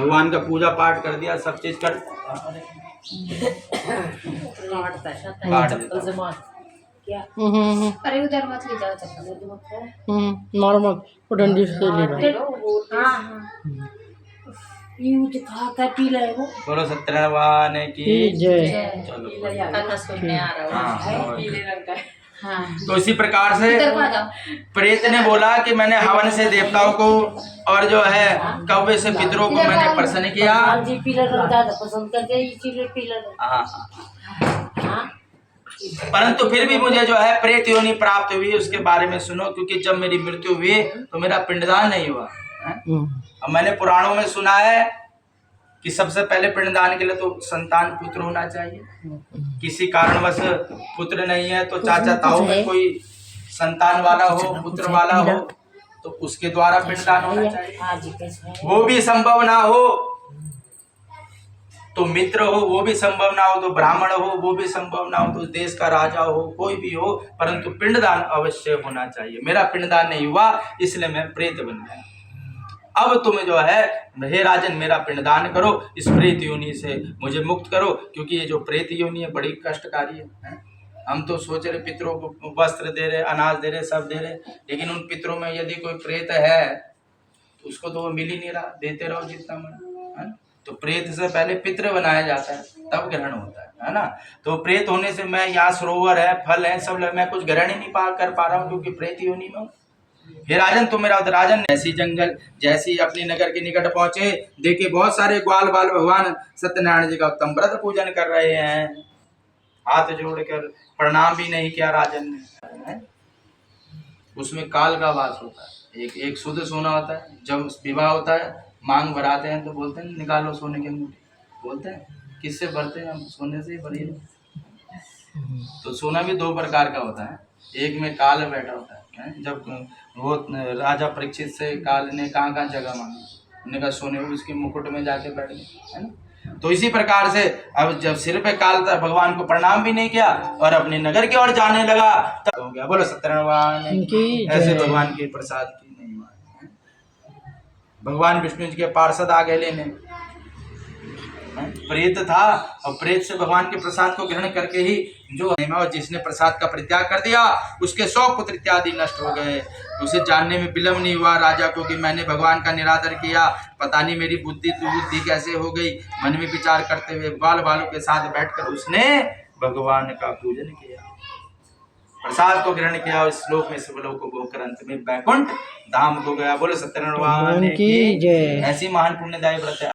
भगवान का पूजा पाठ कर दिया, सब चीज कर काट देता। क्या? अरे उधर मत ले जाओ चप्पल। मारो मत, वो डंडी से ले लो। हाँ यूं दिखा कर पी ले वो। बोलो सत्यनारायण की जय। चलो कथा सुनने आ रहा हूँ। हाँ। पीले रंग का। हाँ तो इसी प्रकार से इधर को आ जाओ। प्रेत ने बोला कि मैंने हवन से देवताओं को और जो है कौवे से पितरों को मैंने प्रसन्न किया। हाँ जी, पीला रंग ज्यादा पसंद करते हैं, इसीलिए पीला रंग। हाँ। परंतु फिर भी मुझे जो है प्रेत योनि प्राप्त हुई, उसके बारे में सुनो, क्योंकि जब मेरी मृत्यु हुई तो मेरा पिंडदान नहीं हुआ है? अब मैंने पुराणों में सुना है कि सबसे पहले पिंडदान के लिए तो संतान पुत्र होना चाहिए। किसी कारणवश पुत्र नहीं है तो चाचा ताऊ में कोई संतान वाला हो, पुत्र वाला हो, तो उसके द्वारा पिंडदान होना चाहिए। वो भी संभव ना हो तो मित्र हो, वो भी संभव ना हो तो ब्राह्मण हो, वो भी संभव ना हो तो देश का राजा हो, कोई भी हो, परंतु पिंडदान अवश्य होना चाहिए। मेरा पिंडदान नहीं हुआ, इसलिए मैं प्रेत बन गया। अब तुम जो है हे राजन मेरा पिंडदान करो, इस प्रेत योनि से मुझे मुक्त करो, क्योंकि ये जो प्रेत योनि है बड़ी कष्टकारी है। हम तो सोच रहे पितरों को वस्त्र दे रहे, अनाज दे रहे, सब दे रहे, लेकिन उन पितरों में यदि कोई प्रेत है तो उसको तो वो मिल ही नहीं रहा, देते रहो जितना मन है। तो प्रेत से पहले पितृ बनाया जाता है, तब ग्रहण होता है ना। तो प्रेत होने से मैं यहाँ सरोवर है, फल है, सब मैं कुछ ग्रहण ही नहीं कर पा रहा हूँ, क्योंकि प्रेत योनि में। हे राजन तुम मेरा राजन, ऐसी जंगल जैसी अपने नगर के निकट पहुंचे, देखे बहुत सारे ग्वाल बाल भगवान सत्यनारायण जी का उत्तम व्रत पूजन कर रहे हैं। हाथ जोड़कर प्रणाम भी नहीं किया राजन ने। उसमें काल का वास होता है, एक शुद्ध सोना होता है। जब विवाह होता है मांग भराते हैं तो बोलते हैं निकालो सोने के अंगूठी, बोलते हैं किससे भरते हैं हम, सोने से ही भरिए। तो सोना भी दो प्रकार का होता है, एक में काल बैठा होता है। जब वो राजा परीक्षित से काल ने कहाँ जगह मांगी, उन्होंने कहा सोने में, उसके मुकुट में जाके बैठ गए, है ना। तो इसी प्रकार से अब जब सिर पे काल था, भगवान को प्रणाम भी नहीं किया और अपने नगर की ओर जाने लगा, तब हो गया। बोलो सत्यनारायण की। ऐसे भगवान के प्रसाद की नहीं माने। भगवान विष्णु जी के पार्षद आ गए लेने, प्रेत था और प्रेत से भगवान के प्रसाद को ग्रहण करके ही जो है, और जिसने प्रसाद का परित्याग कर दिया उसके 100 पुत्र इत्यादि नष्ट हो गए। उसे जानने में विलम्ब नहीं हुआ राजा को कि मैंने भगवान का निरादर किया, पता नहीं मेरी बुद्धि कैसे हो गई। मन में विचार करते हुए बाल बालों के साथ बैठकर उसने भगवान का पूजन किया, प्रसाद को ग्रहण किया और श्लोक में सब लोग को होकर अंत में बैकुंठ धाम को गया। बोले सत्यनारायण की जय। ऐसी महान पुण्यदायी व्रत है।